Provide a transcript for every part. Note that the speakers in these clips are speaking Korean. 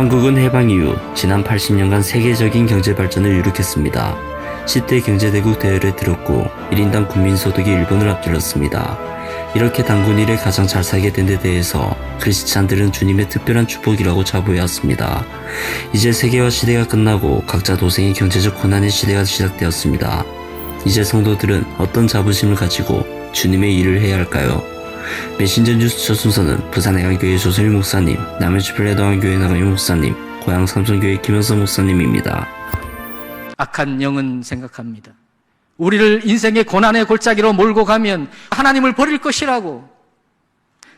한국은 해방 이후 지난 80년간 세계적인 경제 발전을 이룩했습니다. 10대 경제대국 대열에 들었고 1인당 국민소득이 일본을 앞질렀습니다. 이렇게 단군 일에 가장 잘 살게 된 데 대해서 크리스찬들은 주님의 특별한 축복이라고 자부해왔습니다. 이제 세계화 시대가 끝나고 각자 도생의 경제적 고난의 시대가 시작되었습니다. 이제 성도들은 어떤 자부심을 가지고 주님의 일을 해야 할까요? 메신저 뉴스 첫 순서는 부산해강교회 조선일 목사님, 남해주 플레도항교회 나경유 목사님, 고양 삼성교회 김영선 목사님입니다. 악한 영은 생각합니다. 우리를 인생의 고난의 골짜기로 몰고 가면 하나님을 버릴 것이라고.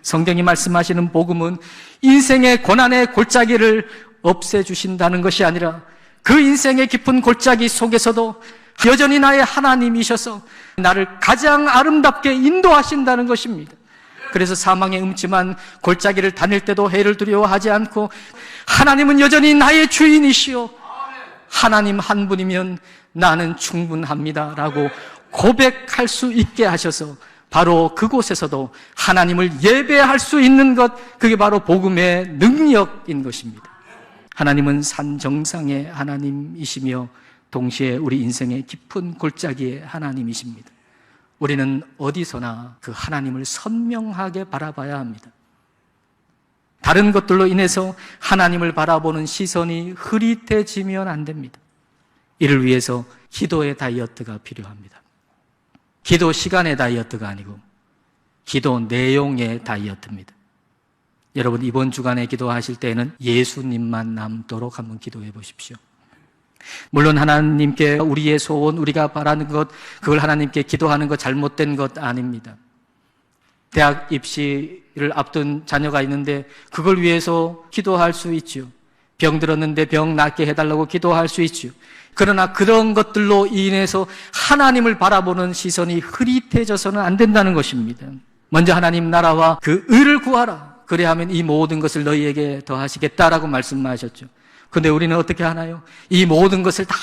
성경이 말씀하시는 복음은 인생의 고난의 골짜기를 없애주신다는 것이 아니라 그 인생의 깊은 골짜기 속에서도 여전히 나의 하나님이셔서 나를 가장 아름답게 인도하신다는 것입니다. 그래서 사망의 음침한 골짜기를 다닐 때도 해를 두려워하지 않고 하나님은 여전히 나의 주인이시오. 하나님 한 분이면 나는 충분합니다 라고 고백할 수 있게 하셔서 바로 그곳에서도 하나님을 예배할 수 있는 것, 그게 바로 복음의 능력인 것입니다. 하나님은 산 정상의 하나님이시며 동시에 우리 인생의 깊은 골짜기의 하나님이십니다. 우리는 어디서나 그 하나님을 선명하게 바라봐야 합니다. 다른 것들로 인해서 하나님을 바라보는 시선이 흐릿해지면 안 됩니다. 이를 위해서 기도의 다이어트가 필요합니다. 기도 시간의 다이어트가 아니고 기도 내용의 다이어트입니다. 여러분, 이번 주간에 기도하실 때에는 예수님만 남도록 한번 기도해 보십시오. 물론 하나님께 우리의 소원, 우리가 바라는 것, 그걸 하나님께 기도하는 것 잘못된 것 아닙니다. 대학 입시를 앞둔 자녀가 있는데 그걸 위해서 기도할 수 있죠. 병 들었는데 병 낫게 해달라고 기도할 수 있죠. 그러나 그런 것들로 인해서 하나님을 바라보는 시선이 흐릿해져서는 안 된다는 것입니다. 먼저 하나님 나라와 그 의를 구하라. 그래야 하면 이 모든 것을 너희에게 더하시겠다라고 말씀하셨죠. 근데 우리는 어떻게 하나요? 이 모든 것을 다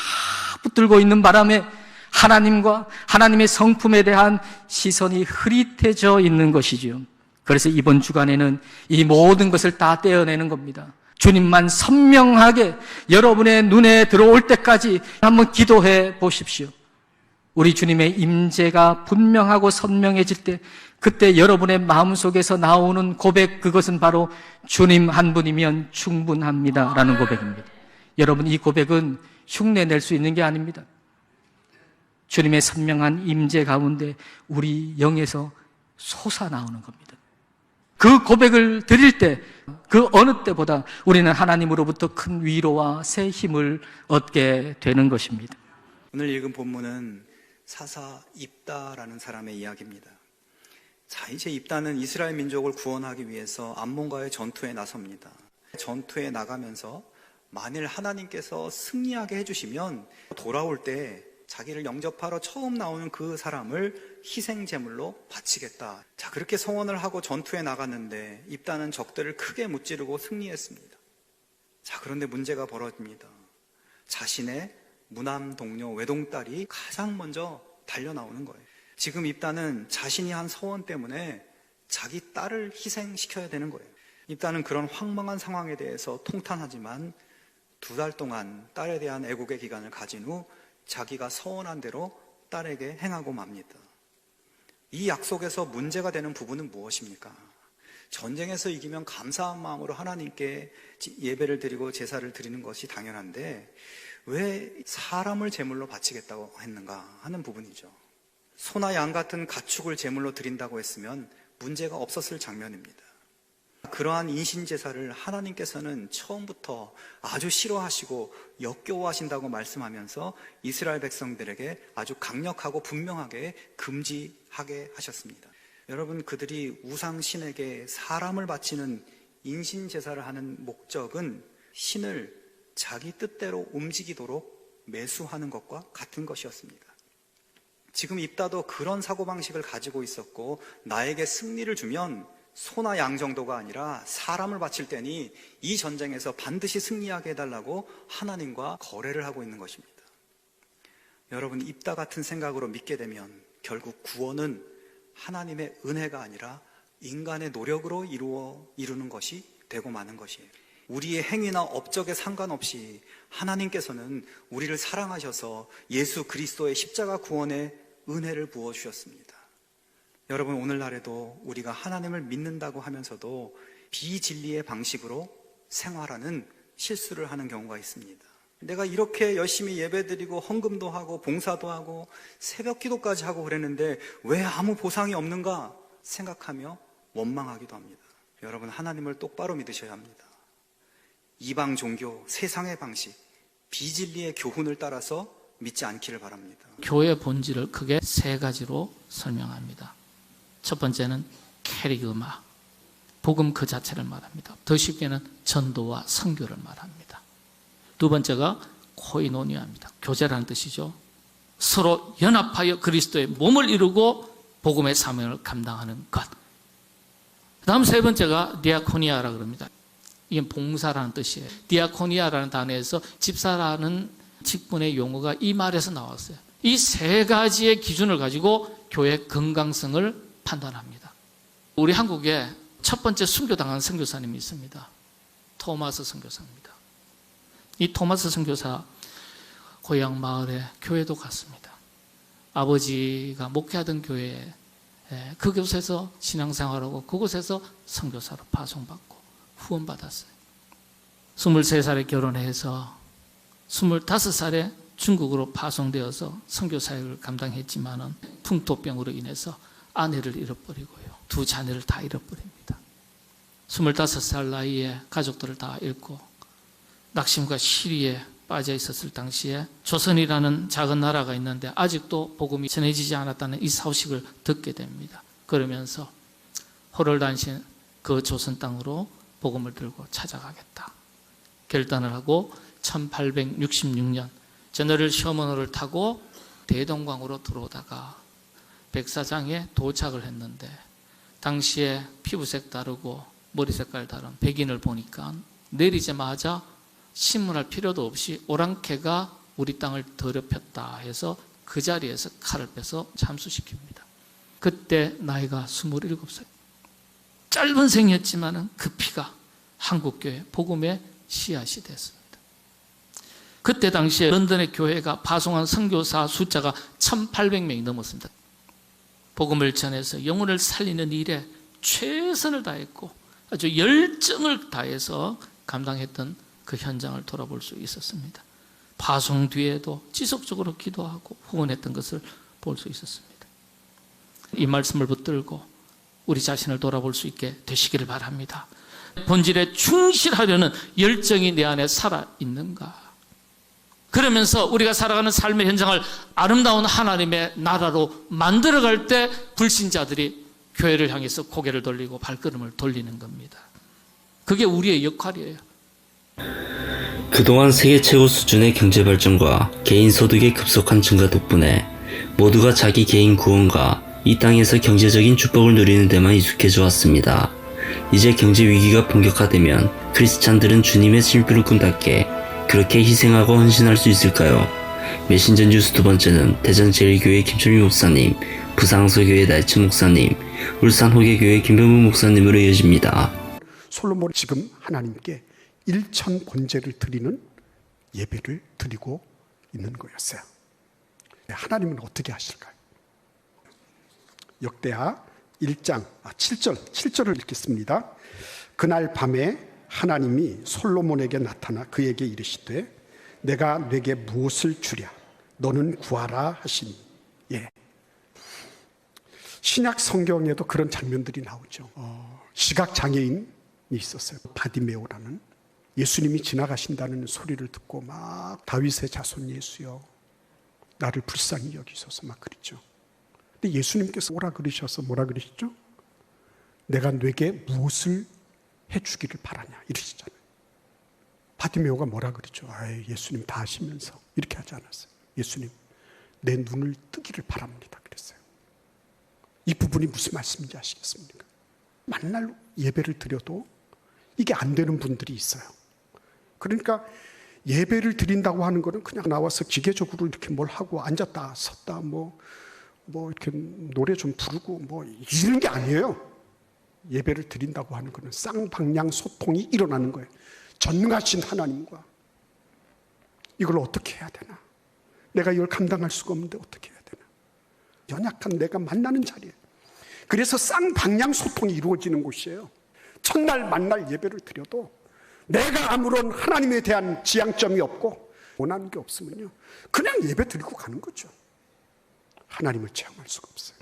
붙들고 있는 바람에 하나님과 하나님의 성품에 대한 시선이 흐릿해져 있는 것이죠. 그래서 이번 주간에는 이 모든 것을 다 떼어내는 겁니다. 주님만 선명하게 여러분의 눈에 들어올 때까지 한번 기도해 보십시오. 우리 주님의 임재가 분명하고 선명해질 때, 그때 여러분의 마음속에서 나오는 고백, 그것은 바로 주님 한 분이면 충분합니다 라는 고백입니다. 여러분, 이 고백은 흉내낼 수 있는 게 아닙니다. 주님의 선명한 임재 가운데 우리 영에서 솟아나오는 겁니다. 그 고백을 드릴 때, 그 어느 때보다 우리는 하나님으로부터 큰 위로와 새 힘을 얻게 되는 것입니다. 오늘 읽은 본문은 사사 입다라는 사람의 이야기입니다. 자, 이제 입다는 이스라엘 민족을 구원하기 위해서 암몬과의 전투에 나섭니다. 전투에 나가면서 만일 하나님께서 승리하게 해주시면 돌아올 때 자기를 영접하러 처음 나오는 그 사람을 희생제물로 바치겠다. 자, 그렇게 성원을 하고 전투에 나갔는데 입다는 적들을 크게 무찌르고 승리했습니다. 자, 그런데 문제가 벌어집니다. 자신의 무남 동료 외동딸이 가장 먼저 달려나오는 거예요. 지금 입다는 자신이 한 서원 때문에 자기 딸을 희생시켜야 되는 거예요. 입다는 그런 황망한 상황에 대해서 통탄하지만 2달 동안 딸에 대한 애국의 기간을 가진 후 자기가 서원한 대로 딸에게 행하고 맙니다. 이 약속에서 문제가 되는 부분은 무엇입니까? 전쟁에서 이기면 감사한 마음으로 하나님께 예배를 드리고 제사를 드리는 것이 당연한데 왜 사람을 제물로 바치겠다고 했는가 하는 부분이죠. 소나 양 같은 가축을 제물로 드린다고 했으면 문제가 없었을 장면입니다. 그러한 인신제사를 하나님께서는 처음부터 아주 싫어하시고 역겨워하신다고 말씀하면서 이스라엘 백성들에게 아주 강력하고 분명하게 금지하게 하셨습니다. 여러분, 그들이 우상신에게 사람을 바치는 인신제사를 하는 목적은 신을 자기 뜻대로 움직이도록 매수하는 것과 같은 것이었습니다. 지금 입다도 그런 사고방식을 가지고 있었고, 나에게 승리를 주면 소나 양 정도가 아니라 사람을 바칠 때니 이 전쟁에서 반드시 승리하게 해달라고 하나님과 거래를 하고 있는 것입니다. 여러분, 입다 같은 생각으로 믿게 되면 결국 구원은 하나님의 은혜가 아니라 인간의 노력으로 이루는 것이 되고 마는 것이에요. 우리의 행위나 업적에 상관없이 하나님께서는 우리를 사랑하셔서 예수 그리스도의 십자가 구원의 은혜를 부어주셨습니다. 여러분, 오늘날에도 우리가 하나님을 믿는다고 하면서도 비진리의 방식으로 생활하는 실수를 하는 경우가 있습니다. 내가 이렇게 열심히 예배드리고 헌금도 하고 봉사도 하고 새벽 기도까지 하고 그랬는데 왜 아무 보상이 없는가 생각하며 원망하기도 합니다. 여러분, 하나님을 똑바로 믿으셔야 합니다. 이방 종교, 세상의 방식, 비진리의 교훈을 따라서 믿지 않기를 바랍니다. 교회의 본질을 크게 세 가지로 설명합니다. 첫 번째는 캐리그마, 복음 그 자체를 말합니다. 더 쉽게는 전도와 선교를 말합니다. 두 번째가 코이노니아입니다. 교제라는 뜻이죠. 서로 연합하여 그리스도의 몸을 이루고 복음의 사명을 감당하는 것. 그 다음 세 번째가 디아코니아라고 합니다. 이게 봉사라는 뜻이에요. 디아코니아라는 단어에서 집사라는 직분의 용어가 이 말에서 나왔어요. 이 세 가지의 기준을 가지고 교회의 건강성을 판단합니다. 우리 한국에 첫 번째 순교당한 선교사님이 있습니다. 토마스 선교사입니다. 이 토마스 선교사 고향 마을에 교회도 갔습니다. 아버지가 목회하던 교회에 그곳에서 신앙생활하고 그곳에서 선교사로 파송받고 후원받았어요. 23살에 결혼해서 25살에 중국으로 파송되어서 선교사역을 감당했지만은 풍토병으로 인해서 아내를 잃어버리고요. 두 자녀를 다 잃어버립니다. 25살 나이에 가족들을 다 잃고 낙심과 시리에 빠져 있었을 당시에 조선이라는 작은 나라가 있는데 아직도 복음이 전해지지 않았다는 이 소식을 듣게 됩니다. 그러면서 호롤단신 그 조선 땅으로 복음을 들고 찾아가겠다 결단을 하고 1866년 저널 셔먼호를 타고 대동강으로 들어오다가 백사장에 도착을 했는데 당시에 피부색 다르고 머리 색깔 다른 백인을 보니까 내리자마자 신문할 필요도 없이 오랑캐가 우리 땅을 더럽혔다 해서 그 자리에서 칼을 빼서 참수시킵니다. 그때 나이가 27살. 짧은 생이었지만 그 피가 한국교회 복음의 씨앗이 됐습니다. 그때 당시에 런던의 교회가 파송한 선교사 숫자가 1800명이 넘었습니다. 복음을 전해서 영혼을 살리는 일에 최선을 다했고 아주 열정을 다해서 감당했던 그 현장을 돌아볼 수 있었습니다. 파송 뒤에도 지속적으로 기도하고 후원했던 것을 볼 수 있었습니다. 이 말씀을 붙들고 우리 자신을 돌아볼 수 있게 되시기를 바랍니다. 본질에 충실하려는 열정이 내 안에 살아있는가? 그러면서 우리가 살아가는 삶의 현장을 아름다운 하나님의 나라로 만들어갈 때 불신자들이 교회를 향해서 고개를 돌리고 발걸음을 돌리는 겁니다. 그게 우리의 역할이에요. 그동안 세계 최고 수준의 경제 발전과 개인 소득의 급속한 증가 덕분에 모두가 자기 개인 구원과 이 땅에서 경제적인 축복을 누리는 데만 익숙해져 왔습니다. 이제 경제 위기가 본격화되면 크리스찬들은 주님의 심부름꾼답게 그렇게 희생하고 헌신할 수 있을까요? 메신저 뉴스 두 번째는 대전제일교회 김철미 목사님, 부상서교회 날치 목사님, 울산 호계교회 김병문 목사님으로 이어집니다. 솔로몬이 지금 하나님께 일천 번제를 드리는 예배를 드리고 있는 거였어요. 하나님은 어떻게 하실까요? 역대하 1장 7절을 읽겠습니다. 그날 밤에 하나님이 솔로몬에게 나타나 그에게 이르시되 내가 네게 무엇을 주랴 너는 구하라 하시니. 신약 성경에도 그런 장면들이 나오죠. 시각장애인이 있었어요. 바디메오라는. 예수님이 지나가신다는 소리를 듣고 막 다윗의 자손 예수여 나를 불쌍히 여기소서 막 그랬죠. 근데 예수님께서 오라 그러셔서 뭐라 그러시죠? 내가 네게 무엇을 해주기를 바라냐 이러시잖아요. 바디메오가 뭐라 그러죠? 예수님 다 하시면서 이렇게 하지 않았어요. 예수님 내 눈을 뜨기를 바랍니다 그랬어요. 이 부분이 무슨 말씀인지 아시겠습니까? 만날 예배를 드려도 이게 안 되는 분들이 있어요. 그러니까 예배를 드린다고 하는 거는 그냥 나와서 기계적으로 이렇게 뭘 하고 앉았다 섰다 뭐 이렇게 노래 좀 부르고 뭐 이런 게 아니에요. 예배를 드린다고 하는 거는 쌍방향 소통이 일어나는 거예요. 전능하신 하나님과 이걸 어떻게 해야 되나? 내가 이걸 감당할 수가 없는데 어떻게 해야 되나? 연약한 내가 만나는 자리에. 그래서 쌍방향 소통이 이루어지는 곳이에요. 첫날 만날 예배를 드려도 내가 아무런 하나님에 대한 지향점이 없고 원하는 게 없으면요, 그냥 예배 드리고 가는 거죠. 하나님을 체험할 수가 없어요.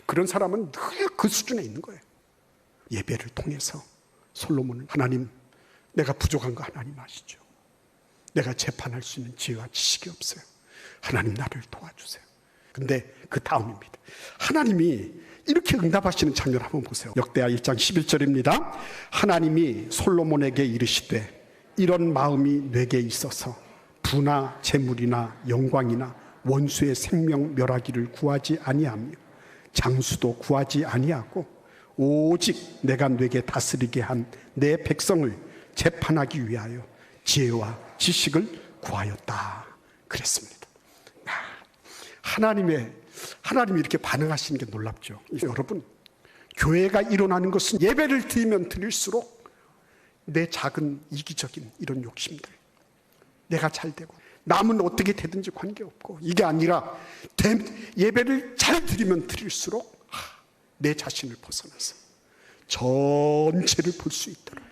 그런 사람은 늘 그 수준에 있는 거예요. 예배를 통해서 솔로몬은, 하나님, 내가 부족한 거 하나님 아시죠? 내가 재판할 수 있는 지혜와 지식이 없어요. 하나님, 나를 도와주세요. 근데 그 다음입니다. 하나님이 이렇게 응답하시는 장면 한번 보세요. 역대하 1장 11절입니다. 하나님이 솔로몬에게 이르시되 이런 마음이 내게 있어서 부나 재물이나 영광이나 원수의 생명 멸하기를 구하지 아니하며 장수도 구하지 아니하고 오직 내가 내게 다스리게 한 내 백성을 재판하기 위하여 지혜와 지식을 구하였다 그랬습니다. 하나님이 이렇게 반응하시는 게 놀랍죠. 여러분, 교회가 일어나는 것은 예배를 드리면 드릴수록 내 작은 이기적인 이런 욕심들, 내가 잘 되고 남은 어떻게 되든지 관계없고, 이게 아니라 예배를 잘 드리면 드릴수록 내 자신을 벗어나서 전체를 볼 수 있도록,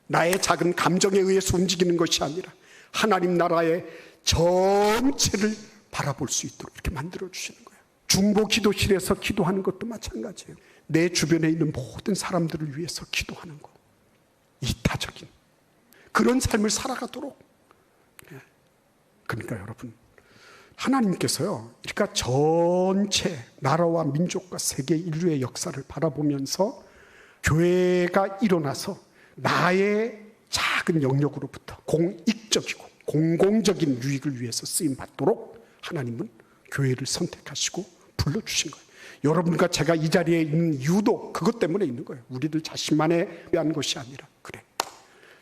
나의 작은 감정에 의해서 움직이는 것이 아니라 하나님 나라의 전체를 바라볼 수 있도록 이렇게 만들어주시는 거예요. 중보 기도실에서 기도하는 것도 마찬가지예요. 내 주변에 있는 모든 사람들을 위해서 기도하는 것, 이타적인 그런 삶을 살아가도록. 그러니까 여러분, 하나님께서요, 그러니까 전체 나라와 민족과 세계 인류의 역사를 바라보면서 교회가 일어나서 나의 작은 영역으로부터 공익적이고 공공적인 유익을 위해서 쓰임받도록 하나님은 교회를 선택하시고 불러주신 거예요. 여러분과 제가 이 자리에 있는 이유도 그것 때문에 있는 거예요. 우리들 자신만에 위한 것이 아니라, 그래,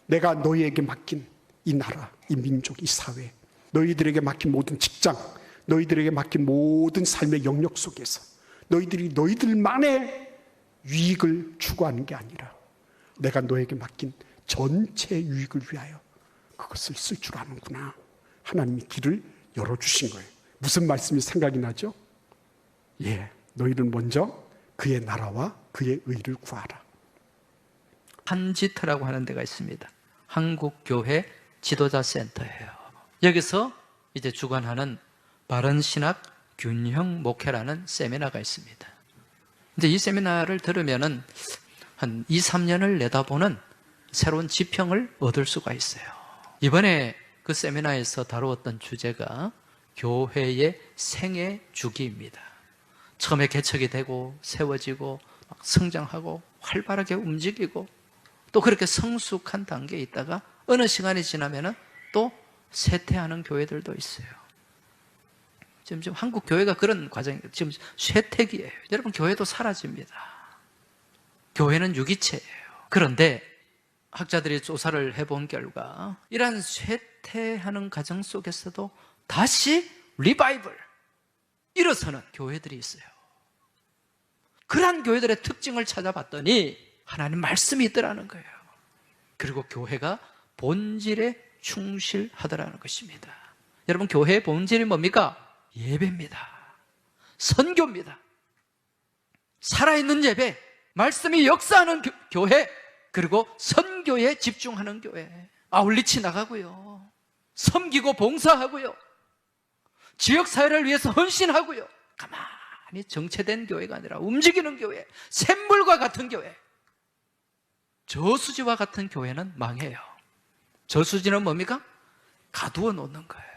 내가 너희에게 맡긴 이 나라, 이 민족, 이 사회, 너희들에게 맡긴 모든 직장, 너희들에게 맡긴 모든 삶의 영역 속에서 너희들이 너희들만의 유익을 추구하는 게 아니라 내가 너에게 맡긴 전체 유익을 위하여 그것을 쓸 줄 아는구나. 하나님이 길을 열어주신 거예요. 무슨 말씀이 생각이 나죠? 너희는 먼저 그의 나라와 그의 의를 구하라. 한지터라고 하는 데가 있습니다. 한국교회 지도자센터예요. 여기서 이제 주관하는 바른신학 균형 목회라는 세미나가 있습니다. 근데 이 세미나를 들으면은 한 2, 3년을 내다보는 새로운 지평을 얻을 수가 있어요. 이번에 그 세미나에서 다루었던 주제가 교회의 생애 주기입니다. 처음에 개척이 되고 세워지고 막 성장하고 활발하게 움직이고 또 그렇게 성숙한 단계에 있다가 어느 시간이 지나면은 또 쇠퇴하는 교회들도 있어요. 지금 한국 교회가 그런 과정이 지금 쇠퇴기예요. 여러분, 교회도 사라집니다. 교회는 유기체예요. 그런데 학자들이 조사를 해본 결과 이러한 쇠퇴하는 과정 속에서도 다시 리바이벌, 일어서는 교회들이 있어요. 그러한 교회들의 특징을 찾아봤더니 하나님 말씀이 있더라는 거예요. 그리고 교회가 본질에 충실하더라는 것입니다. 여러분, 교회의 본질이 뭡니까? 예배입니다. 선교입니다. 살아있는 예배, 말씀이 역사하는 교회, 그리고 선교에 집중하는 교회. 아울리치 나가고요, 섬기고 봉사하고요, 지역사회를 위해서 헌신하고요, 가만히 정체된 교회가 아니라 움직이는 교회, 샘물과 같은 교회. 저수지와 같은 교회는 망해요. 저수지는 뭡니까? 가두어 놓는 거예요.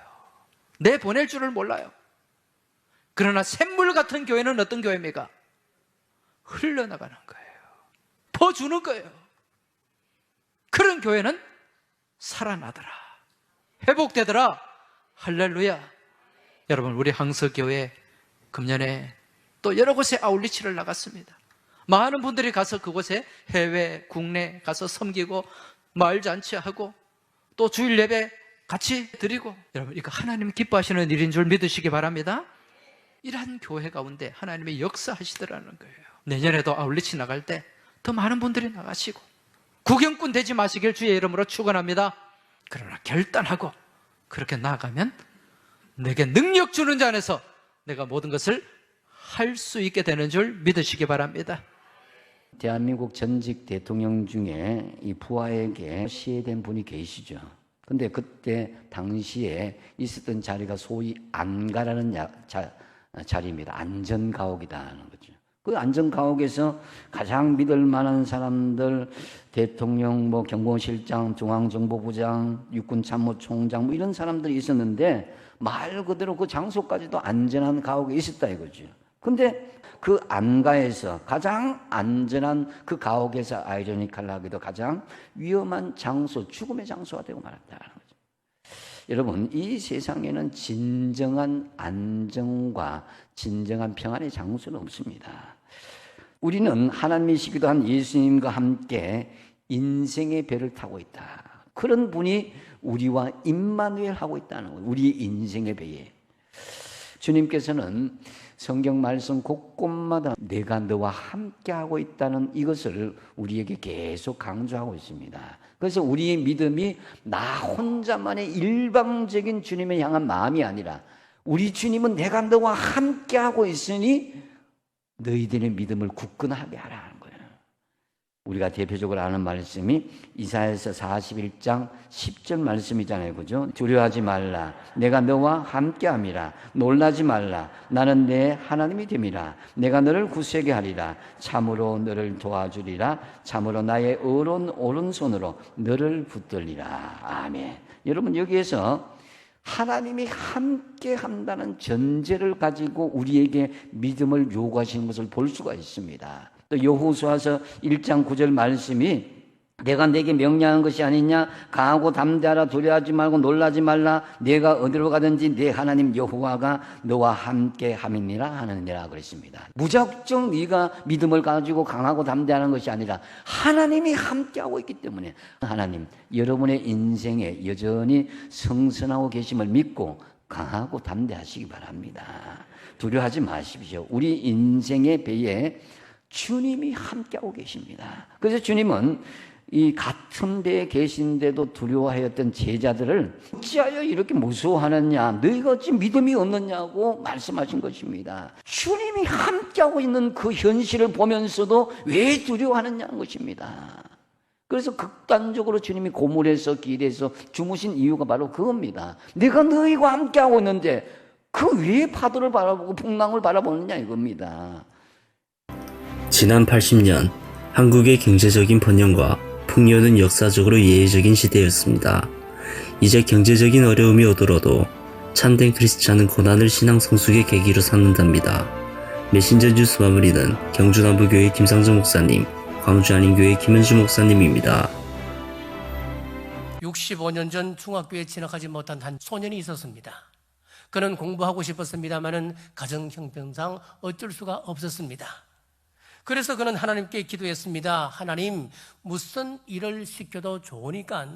내 보낼 줄을 몰라요. 그러나 샘물 같은 교회는 어떤 교회입니까? 흘러나가는 거예요. 퍼주는 거예요. 그런 교회는 살아나더라, 회복되더라. 할렐루야. 여러분, 우리 항서교회 금년에 또 여러 곳에 아울리치를 나갔습니다. 많은 분들이 가서 그곳에 해외, 국내 가서 섬기고 마을 잔치하고 또 주일 예배 같이 드리고, 여러분, 이거 하나님 기뻐하시는 일인 줄 믿으시기 바랍니다. 이러한 교회 가운데 하나님이 역사하시더라는 거예요. 내년에도 아울리치 나갈 때 더 많은 분들이 나가시고 구경꾼 되지 마시길 주의 이름으로 축원합니다. 그러나 결단하고 그렇게 나아가면 내게 능력 주는 자 안에서 내가 모든 것을 할 수 있게 되는 줄 믿으시기 바랍니다. 대한민국 전직 대통령 중에 이 부하에게 시해된 분이 계시죠. 근데 그때 당시에 있었던 자리가 소위 안가라는 자리입니다. 안전가옥이다 하는 거죠. 그 안전가옥에서 가장 믿을 만한 사람들, 대통령, 경호실장, 중앙정보부장, 육군참모총장 이런 사람들이 있었는데 말 그대로 그 장소까지도 안전한 가옥에 있었다 이거죠. 근데 그 안가에서 가장 안전한 그 가옥에서 아이러니컬하게도 가장 위험한 장소, 죽음의 장소가 되고 말았다는 거죠. 여러분, 이 세상에는 진정한 안정과 진정한 평안의 장소는 없습니다. 우리는 하나님이시기도 한 예수님과 함께 인생의 배를 타고 있다. 그런 분이 우리와 임마누엘 하고 있다는 거예요. 우리 인생의 배에. 주님께서는 성경 말씀 곳곳마다 내가 너와 함께하고 있다는 이것을 우리에게 계속 강조하고 있습니다. 그래서 우리의 믿음이 나 혼자만의 일방적인 주님을 향한 마음이 아니라 우리 주님은 내가 너와 함께하고 있으니 너희들의 믿음을 굳건하게 하라는 거예요. 우리가 대표적으로 아는 말씀이 이사야서 41장 10절 말씀이잖아요. 그죠? 두려워하지 말라. 내가 너와 함께함이라. 놀라지 말라. 나는 내 하나님이 됨이라. 내가 너를 구세게 하리라. 참으로 너를 도와주리라. 참으로 나의 오른손으로 너를 붙들리라. 아멘. 여러분, 여기에서 하나님이 함께 한다는 전제를 가지고 우리에게 믿음을 요구하시는 것을 볼 수가 있습니다. 또 여호수아서 1장 9절 말씀이 내가 내게 명령한 것이 아니냐, 강하고 담대하라, 두려워하지 말고 놀라지 말라, 내가 어디로 가든지 내 하나님 여호와가 너와 함께 함이니라 하느니라 그랬습니다. 무작정 네가 믿음을 가지고 강하고 담대하는 것이 아니라 하나님이 함께하고 있기 때문에 하나님 여러분의 인생에 여전히 성선하고 계심을 믿고 강하고 담대하시기 바랍니다. 두려워하지 마십시오. 우리 인생의 배에 주님이 함께하고 계십니다. 그래서 주님은 이 같은 배에 계신데도 두려워하였던 제자들을 어찌하여 이렇게 무서워하느냐, 너희가 어찌 믿음이 없느냐고 말씀하신 것입니다. 주님이 함께하고 있는 그 현실을 보면서도 왜 두려워하느냐는 것입니다. 그래서 극단적으로 주님이 고물에서 길에서 주무신 이유가 바로 그겁니다. 내가 너희와 함께하고 있는데 그 왜 파도를 바라보고 풍랑을 바라보느냐 이겁니다. 지난 80년 한국의 경제적인 번영과 풍요는 역사적으로 예외적인 시대였습니다. 이제 경제적인 어려움이 오더라도 참된 크리스찬은 고난을 신앙 성숙의 계기로 삼는답니다. 메신저 뉴스 마무리는 경주남부교회 김상정 목사님, 광주한인교회 김현주 목사님입니다. 65년 전 중학교에 진학하지 못한 한 소년이 있었습니다. 그는 공부하고 싶었습니다마는 가정 형편상 어쩔 수가 없었습니다. 그래서 그는 하나님께 기도했습니다. 하나님, 무슨 일을 시켜도 좋으니까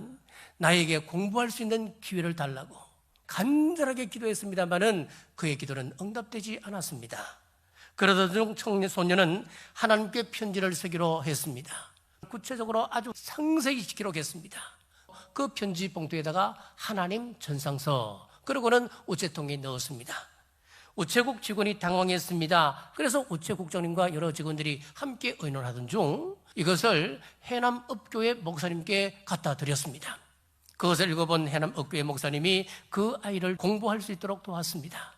나에게 공부할 수 있는 기회를 달라고 간절하게 기도했습니다마는 그의 기도는 응답되지 않았습니다. 그러던 중 소년은 하나님께 편지를 쓰기로 했습니다. 구체적으로 아주 상세히 기록했습니다. 그 편지 봉투에다가 하나님 전상서, 그리고는 우체통에 넣었습니다. 우체국 직원이 당황했습니다. 그래서 우체국장님과 여러 직원들이 함께 의논하던 중 이것을 해남읍교회 목사님께 갖다 드렸습니다. 그것을 읽어본 해남읍교회 목사님이 그 아이를 공부할 수 있도록 도왔습니다.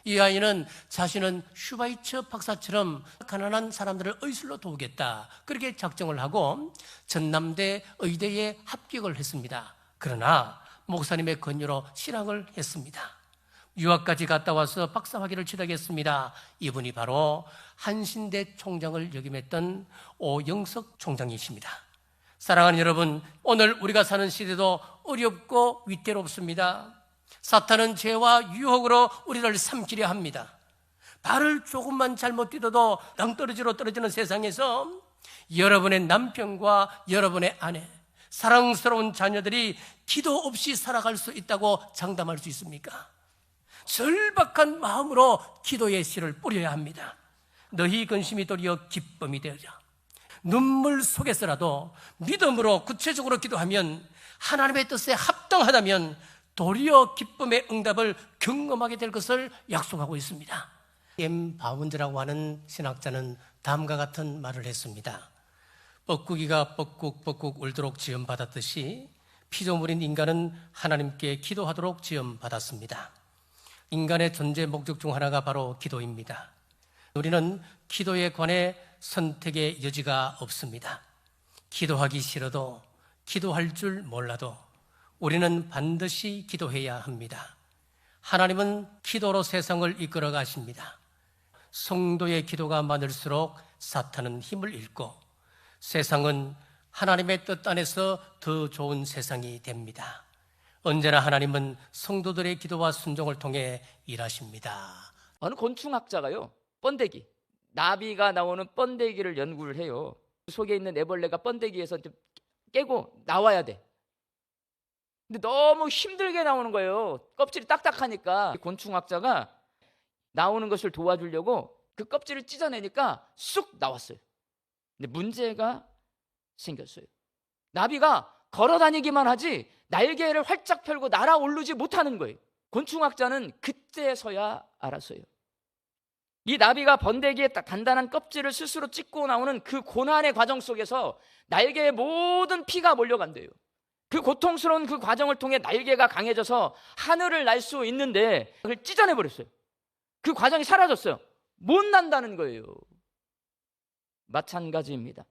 이 아이는 자신은 슈바이처 박사처럼 가난한 사람들을 의술로 도우겠다, 그렇게 작정을 하고 전남대 의대에 합격을 했습니다. 그러나 목사님의 권유로 실학을 했습니다. 유학까지 갔다 와서 박사학위를 취득했습니다. 이분이 바로 한신대 총장을 역임했던 오영석 총장이십니다. 사랑하는 여러분, 오늘 우리가 사는 시대도 어렵고 위태롭습니다. 사탄은 죄와 유혹으로 우리를 삼키려 합니다. 발을 조금만 잘못 디뎌도 낭떠러지로 떨어지는 세상에서 여러분의 남편과 여러분의 아내, 사랑스러운 자녀들이 기도 없이 살아갈 수 있다고 장담할 수 있습니까? 절박한 마음으로 기도의 씨를 뿌려야 합니다. 너희 근심이 도리어 기쁨이 되어라. 눈물 속에서라도 믿음으로 구체적으로 기도하면 하나님의 뜻에 합당하다면 도리어 기쁨의 응답을 경험하게 될 것을 약속하고 있습니다. M. 바운드라고 하는 신학자는 다음과 같은 말을 했습니다. 뻐꾸기가 뻐꾹뻐꾹 울도록 지음받았듯이 피조물인 인간은 하나님께 기도하도록 지음받았습니다. 인간의 존재 목적 중 하나가 바로 기도입니다. 우리는 기도에 관해 선택의 여지가 없습니다. 기도하기 싫어도, 기도할 줄 몰라도 우리는 반드시 기도해야 합니다. 하나님은 기도로 세상을 이끌어 가십니다. 성도의 기도가 많을수록 사탄은 힘을 잃고 세상은 하나님의 뜻 안에서 더 좋은 세상이 됩니다. 언제나 하나님은 성도들의 기도와 순종을 통해 일하십니다. 어느 곤충학자가요, 번데기, 나비가 나오는 번데기를 연구를 해요. 속에 있는 애벌레가 번데기에서 깨고 나와야 돼. 근데 너무 힘들게 나오는 거예요. 껍질이 딱딱하니까. 곤충학자가 나오는 것을 도와주려고 그 껍질을 찢어내니까 쑥 나왔어요. 근데 문제가 생겼어요. 나비가 걸어 다니기만 하지 날개를 활짝 펴고 날아오르지 못하는 거예요. 곤충학자는 그때서야 알았어요. 이 나비가 번데기에 단단한 껍질을 스스로 찢고 나오는 그 고난의 과정 속에서 날개에 모든 피가 몰려간대요. 그 고통스러운 그 과정을 통해 날개가 강해져서 하늘을 날 수 있는데 그걸 찢어내버렸어요. 그 과정이 사라졌어요. 못 난다는 거예요. 마찬가지입니다.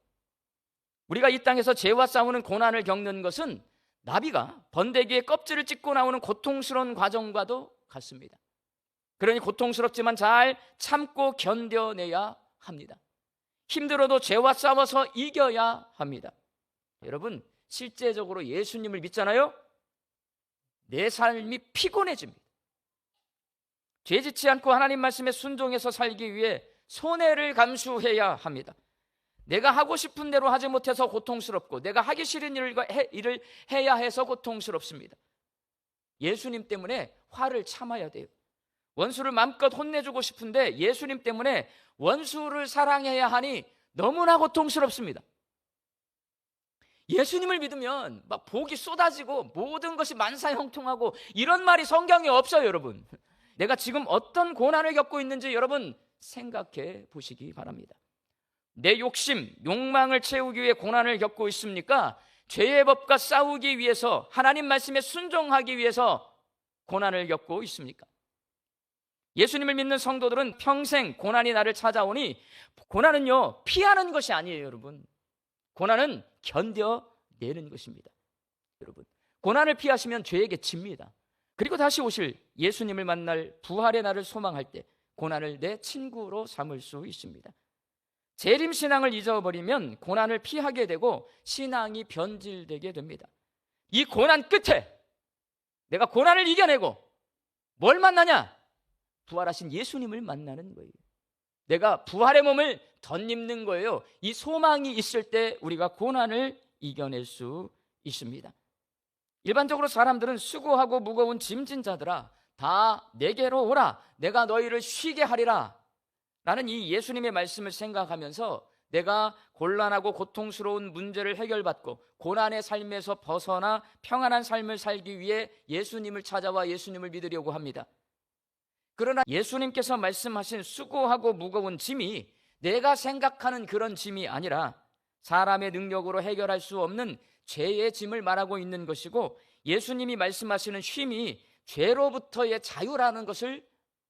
우리가 이 땅에서 죄와 싸우는 고난을 겪는 것은 나비가 번데기의 껍질을 찢고 나오는 고통스러운 과정과도 같습니다. 그러니 고통스럽지만 잘 참고 견뎌내야 합니다. 힘들어도 죄와 싸워서 이겨야 합니다. 여러분, 실제적으로 예수님을 믿잖아요? 내 삶이 피곤해집니다. 죄짓지 않고 하나님 말씀에 순종해서 살기 위해 손해를 감수해야 합니다. 내가 하고 싶은 대로 하지 못해서 고통스럽고 내가 하기 싫은 일을 해야 해서 고통스럽습니다. 예수님 때문에 화를 참아야 돼요. 원수를 마음껏 혼내주고 싶은데 예수님 때문에 원수를 사랑해야 하니 너무나 고통스럽습니다. 예수님을 믿으면 막 복이 쏟아지고 모든 것이 만사형통하고 이런 말이 성경에 없어요, 여러분. 내가 지금 어떤 고난을 겪고 있는지 여러분 생각해 보시기 바랍니다. 내 욕심, 욕망을 채우기 위해 고난을 겪고 있습니까? 죄의 법과 싸우기 위해서, 하나님 말씀에 순종하기 위해서 고난을 겪고 있습니까? 예수님을 믿는 성도들은 평생 고난이 나를 찾아오니 고난은요, 피하는 것이 아니에요, 여러분. 고난은 견뎌내는 것입니다. 여러분, 고난을 피하시면 죄에게 집니다. 그리고 다시 오실 예수님을 만날 부활의 날을 소망할 때 고난을 내 친구로 삼을 수 있습니다. 재림신앙을 잊어버리면 고난을 피하게 되고 신앙이 변질되게 됩니다. 이 고난 끝에 내가 고난을 이겨내고 뭘 만나냐? 부활하신 예수님을 만나는 거예요. 내가 부활의 몸을 덧입는 거예요. 이 소망이 있을 때 우리가 고난을 이겨낼 수 있습니다. 일반적으로 사람들은 수고하고 무거운 짐진 자들아 다 내게로 오라, 내가 너희를 쉬게 하리라 라는 이 예수님의 말씀을 생각하면서 내가 곤란하고 고통스러운 문제를 해결받고 고난의 삶에서 벗어나 평안한 삶을 살기 위해 예수님을 찾아와 예수님을 믿으려고 합니다. 그러나 예수님께서 말씀하신 수고하고 무거운 짐이 내가 생각하는 그런 짐이 아니라 사람의 능력으로 해결할 수 없는 죄의 짐을 말하고 있는 것이고, 예수님이 말씀하시는 쉼이 죄로부터의 자유라는 것을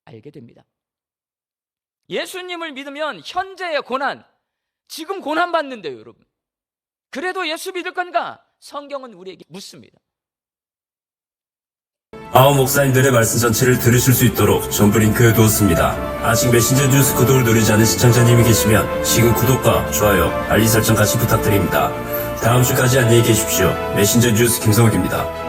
알게 됩니다. 예수님을 믿으면 현재의 고난, 지금 고난받는데요, 여러분. 그래도 예수 믿을 건가? 성경은 우리에게 묻습니다. 아홉 목사님들의 말씀 전체를 들으실 수 있도록 전부 링크해 두었습니다. 아직 메신저 뉴스 구독을 누르지 않은 시청자님이 계시면 지금 구독과 좋아요, 알림 설정 같이 부탁드립니다. 다음 주까지 안녕히 계십시오. 메신저 뉴스 김성욱입니다.